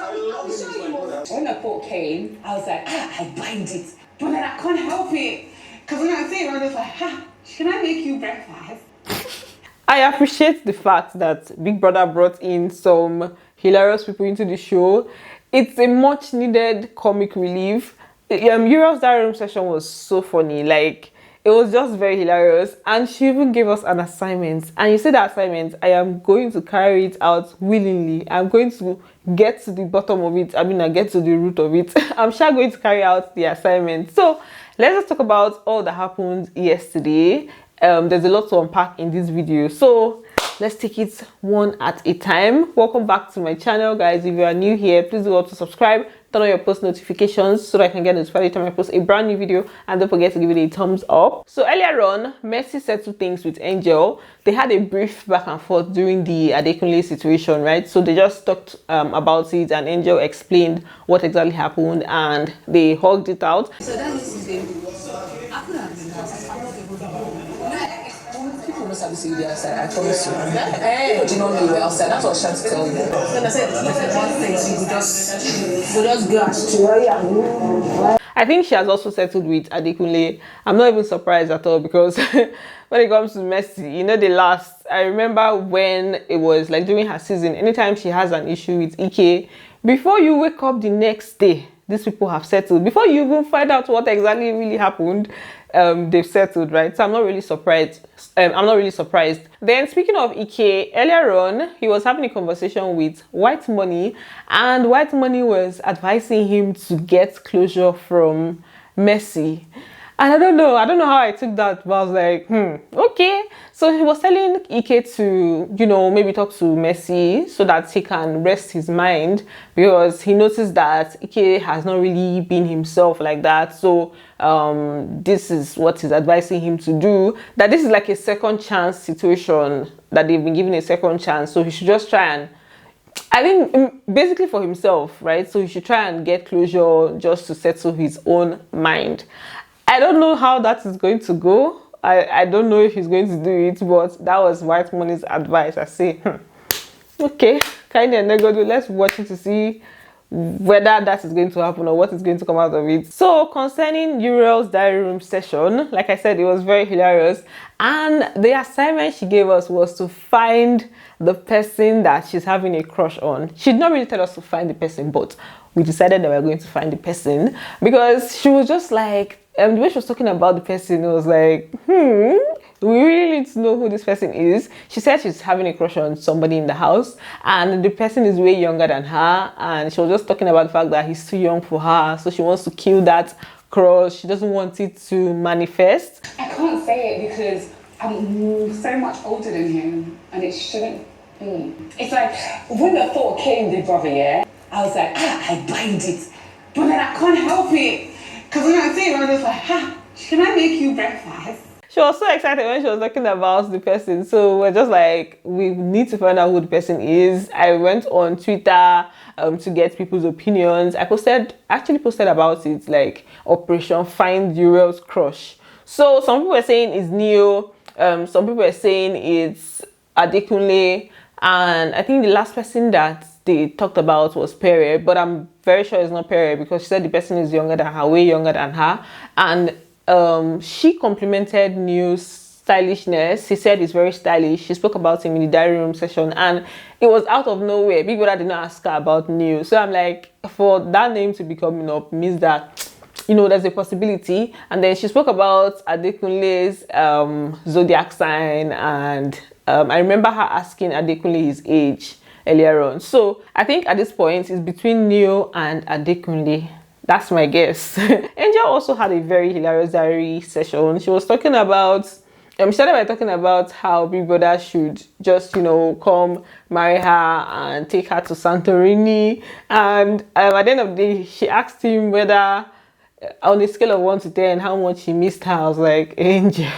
I'll show you more. When the thought came, I was like, I bind it. But then I can't help it. Because when I say it, I was like, can I make you breakfast? I appreciate the fact that Big Brother brought in some hilarious people into the show. It's a much needed comic relief. Uriel's diary room session was so funny. Like, it was just very hilarious. And she even gave us an assignment. And you see the assignment, I am going to carry it out willingly. I'm going to get to the bottom of it. I mean, I get to the root of it. I'm sure going to carry out the assignment. So let's just talk about all that happened yesterday. There's a lot to unpack in this video, so let's take it one at a time. Welcome back to my channel, guys. If you are new here, please do also subscribe, turn on your post notifications so that I can get notified every time I post a brand new video, and don't forget to give it a thumbs up. So earlier on, Messi settled things with Angel. They had a brief back and forth during the Adekunle situation, right? So they just talked about it, and Angel explained what exactly happened, and they hugged it out. So that was the I could have been people must have seen you outside, I promise you. Hey, do you not know you were outside? That's what I was trying to tell you. Then I said one thing, so you just go astray. I think she has also settled with Adekunle. I'm not even surprised at all, because when it comes to Messi, you know, I remember when it was like during her season, anytime she has an issue with Ike, before you wake up the next day, these people have settled. Before you even find out what exactly really happened, they've settled, right? So I'm not really surprised. Then speaking of Ike, earlier on, he was having a conversation with White Money, and White Money was advising him to get closure from Messi. And I don't know how I took that, but I was like, okay. So he was telling Ike to, you know, maybe talk to Messi so that he can rest his mind, because he noticed that Ike has not really been himself like that. So this is what he's advising him to do, that this is like a second chance situation, that they've been given a second chance. So he should just try and, I think, basically for himself, right? So he should try and get closure just to settle his own mind. I don't know how that is going to go. I don't know if he's going to do it, but that was White Money's advice. I say, okay, kind of negative. Let's watch it to see whether that is going to happen or what is going to come out of it. So concerning Uriel's diary room session, like I said, it was very hilarious. And the assignment she gave us was to find the person that she's having a crush on. She did not really tell us to find the person, but we decided that we were going to find the person, because she was just like, the way she was talking about the person, it was like, we really need to know who this person is. She said she's having a crush on somebody in the house, and the person is way younger than her, and she was just talking about the fact that he's too young for her, so she wants to kill that crush. She doesn't want it to manifest. I can't say it because I'm so much older than him, and it shouldn't be. It's like, when the thought came, the brother, yeah, I was like, I bind it. But then I can't help it. Because when I say it, I was like, can I make you breakfast? She was so excited when she was talking about the person. So we're just like, we need to find out who the person is. I went on Twitter to get people's opinions. I actually posted about it, like Operation Find Uriel's Crush. So some people were saying it's Neo. Some people were saying it's Adekunle. And I think the last person that they talked about was Pere, but I'm very sure it's not Pere, because she said the person is younger than her, way younger than her. And she complimented Neo's stylishness. She said he's very stylish. She spoke about him in the diary room session, and it was out of nowhere. Big Brother did not ask her about Neo. So I'm like, for that name to be coming up means that, you know, there's a possibility. And then she spoke about Adekunle's zodiac sign, and I remember her asking Adekunle his age earlier on. So I think at this point it's between Neo and Adekunle. That's my guess. Angel also had a very hilarious diary session. She was talking about, she started by talking about how Big Brother should just, you know, come marry her and take her to Santorini. And at the end of the day, she asked him whether, on a scale of 1 to 10, how much he missed her. I was like, Angel.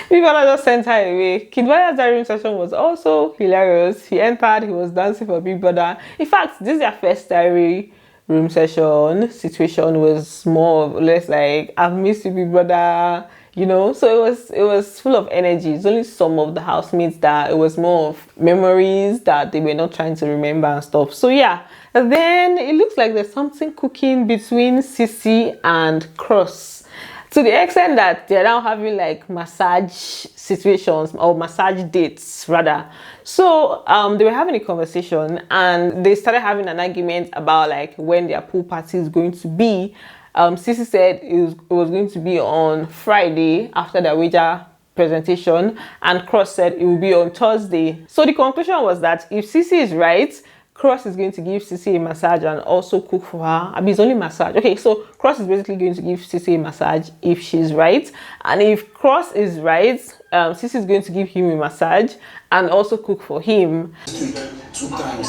Big Brother just sent her away. Kid Vaya's diary room session was also hilarious. He entered, he was dancing for Big Brother. In fact, this is their first diary room session. Situation was more or less like, I've missed you, Big Brother. you know. So it was full of energy. It's only some of the housemates that it was more of memories that they were not trying to remember and stuff. So yeah, and then it looks like there's something cooking between CeCe and Cross, to the extent that they're now having like massage situations or massage dates rather. So they were having a conversation and they started having an argument about like when their pool party is going to be. CeCe said it was going to be on Friday after the wager presentation, and Cross said it will be on Thursday. So the conclusion was that if CeCe is right, Cross is going to give CeCe a massage and also cook for her. I mean, it's only massage. Okay, so Cross is basically going to give CeCe a massage if she's right. And if Cross is right, CeCe is going to give him a massage and also cook for him. 2 times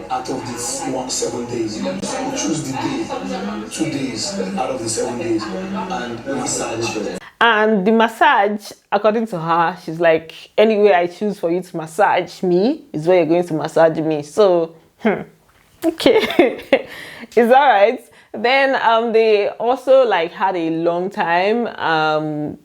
out of these 7 days. Choose the day, 2 days out of the 7 days, and massage. And the massage, according to her, she's like, anyway I choose for you to massage me is where you're going to massage me. So, okay, it's all right. Then they also like had a long time.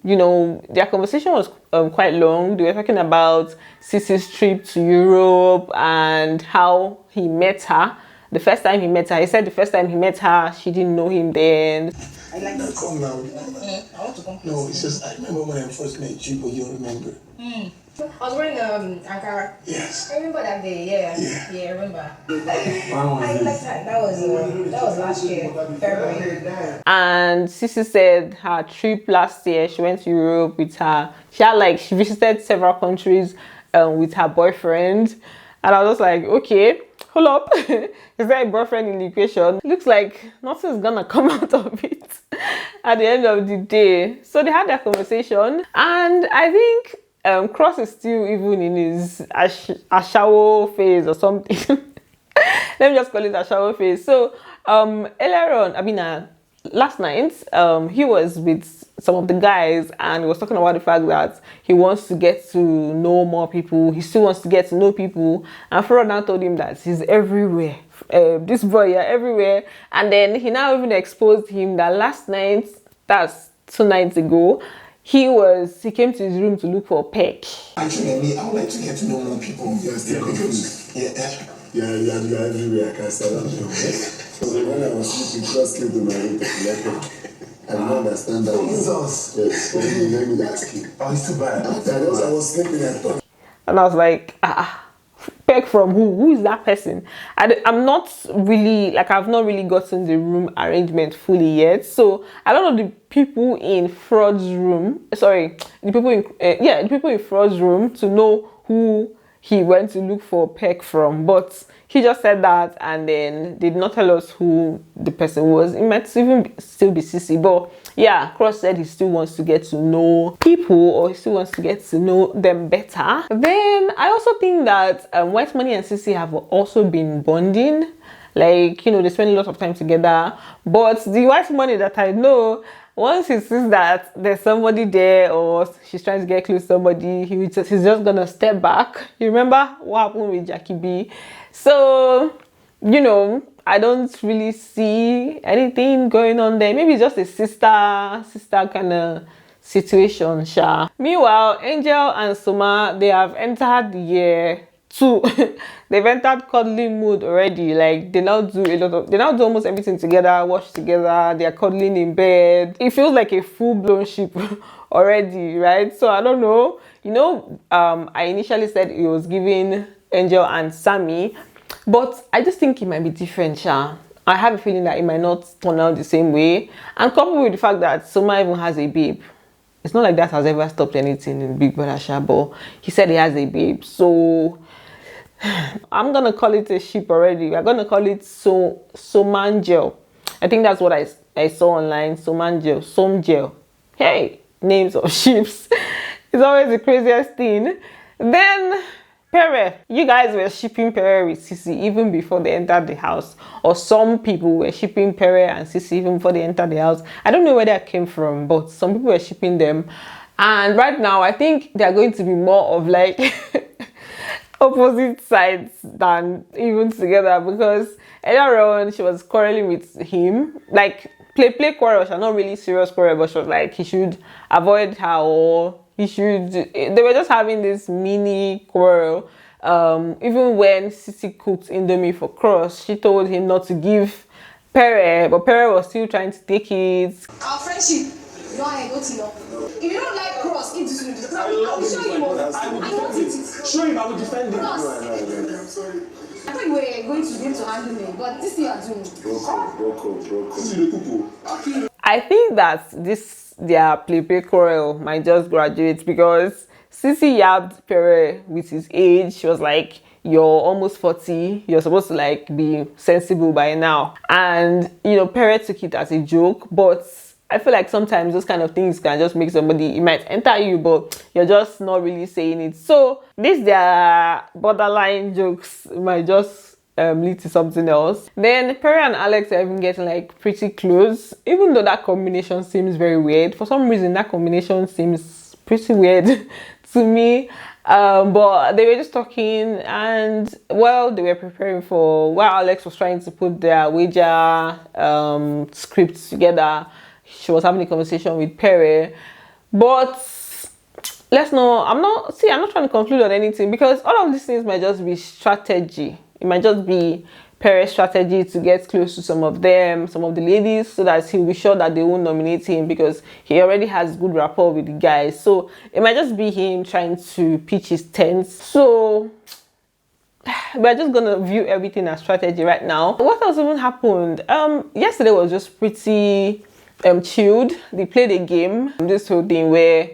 You know, their conversation was quite long. They were talking about CeCe's trip to Europe and how he met her. The first time he met her, he said the first time he met her, she didn't know him then. I like to come now. I want to come. No, it's just I remember when I first met you, but you don't remember. I was wearing Ankara. Yes. I remember that day. Yeah, I remember. I like that. That was last year, February. And CeCe said her trip last year, she went to Europe with her. She visited several countries with her boyfriend, and I was like, okay, hold up. Is there a boyfriend in the equation? Looks like nothing's gonna come out of it at the end of the day. So they had that conversation, and I think Cross is still even in his ashawo phase or something. Let me just call it ashawo phase. So earlier on, last night, he was with some of the guys and he was talking about the fact that he wants to get to know more people. He still wants to get to know people. And Frodd now told him that he's everywhere. This boy, you're everywhere. And then he now even exposed him that last night, that's 2 nights ago, he came to his room to look for a peck. Actually, I would like to get to know more people. You're still confused. Yeah, you're everywhere. I can't stand up. So when I was sleeping, Cross came to my room. I don't understand that. Jesus. Yes. Let me ask you. Oh, it's too bad. I was sleeping at home. And I was like, peck from who? Who is that person? I'm not really, I've not really gotten the room arrangement fully yet. So I don't know the people in Frodd's room. Sorry, the people in Frodd's room to know who he went to look for peck from. But he just said that and then did not tell us who the person was. It might even still be CeCe. But yeah, Cross said he still wants to get to know people, or he still wants to get to know them better. Then I also think that White Money and CeCe have also been bonding. They spend a lot of time together. But the White Money that I know, once he sees that there's somebody there or she's trying to get close to somebody, he's just gonna step back. You remember what happened with Jackie B? So, I don't really see anything going on there. Maybe it's just a sister kind of situation, sha. Meanwhile, Angel and Soma, they have entered year 2. They've entered cuddling mood already. They now do almost everything together, wash together, they're cuddling in bed. It feels like a full-blown ship already, right? So I don't know. I initially said it was giving Angel and Sammy, but I just think it might be different, sha. I have a feeling that it might not turn out the same way. And coupled with the fact that Soma even has a babe. It's not like that has ever stopped anything in Big Brother, sha, but he said he has a babe. So I'm gonna call it a ship already. We're gonna call it Somangel. I think that's what I saw online. Somangel. Hey, names of ships. It's always the craziest thing. Then Pere, you guys were shipping Pere with CeCe even before they entered the house. Or some people were shipping Pere and CeCe even before they entered the house. I don't know where that came from, but some people were shipping them. And right now, I think they're going to be more of opposite sides than even together, because earlier on she was quarreling with him. play quarrel, she not really serious quarrel, but she was like he should avoid her, or he should, they were just having this mini quarrel. Even when CeCe cooked Indomie for Cross, she told him not to give Pere, but Pere was still trying to take it. Our friendship, no, I don't know. If you don't like Cross, eat this noodles. I'll show you. I won't eat it. Show him, I will defend him. Cross. I'm sorry. I thought you were going to be able to handle me, but this thing you are doing. Broko. I think that this their play quarrel might just graduate, because CeCe yabbed Pere with his age. She was like, you're almost 40, you're supposed to like be sensible by now. And you know, Pere took it as a joke, but I feel like sometimes those kind of things can just make somebody, it might enter you, but you're just not really saying it. So this their borderline jokes might just lead to something else. Then Pere and Alex are even getting like pretty close, even though that combination seems very weird. For some reason that combination seems pretty weird to me. But they were just talking, and well, they were preparing for, while Alex was trying to put their wager script together, she was having a conversation with Pere. But let's know, I'm not trying to conclude on anything, because all of these things might just be strategy. It might just be Pere's strategy to get close to some of them, some of the ladies, so that he'll be sure that they won't nominate him, because he already has good rapport with the guys. So it might just be him trying to pitch his tents. So we're just gonna view everything as strategy right now. What else even happened? Yesterday was just pretty chilled. They played a game, this whole thing where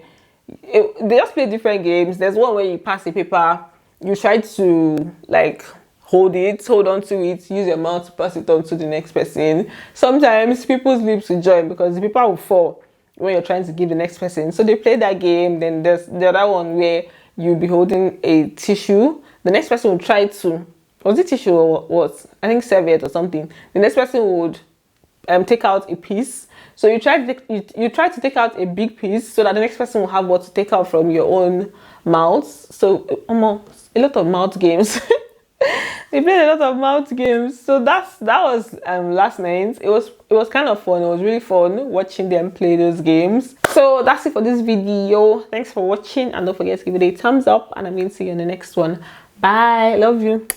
they just play different games. There's one where you pass a paper, you try to like hold on to it, use your mouth to pass it on to the next person. Sometimes people's lips will join because the paper will fall when you're trying to give the next person. So they play that game. Then there's the other one where you'll be holding a tissue. The next person will try to, was it tissue or what? I think serviette or something. The next person would take out a piece. So you try to take out a big piece so that the next person will have what to take out from your own mouth. So a lot of mouth games. They played a lot of mouth games. So that was last night. It was kind of fun. It was really fun watching them play those games. So that's it for this video. Thanks for watching, and don't forget to give it a thumbs up, and I'm going to see you in the next one. Bye. Love you.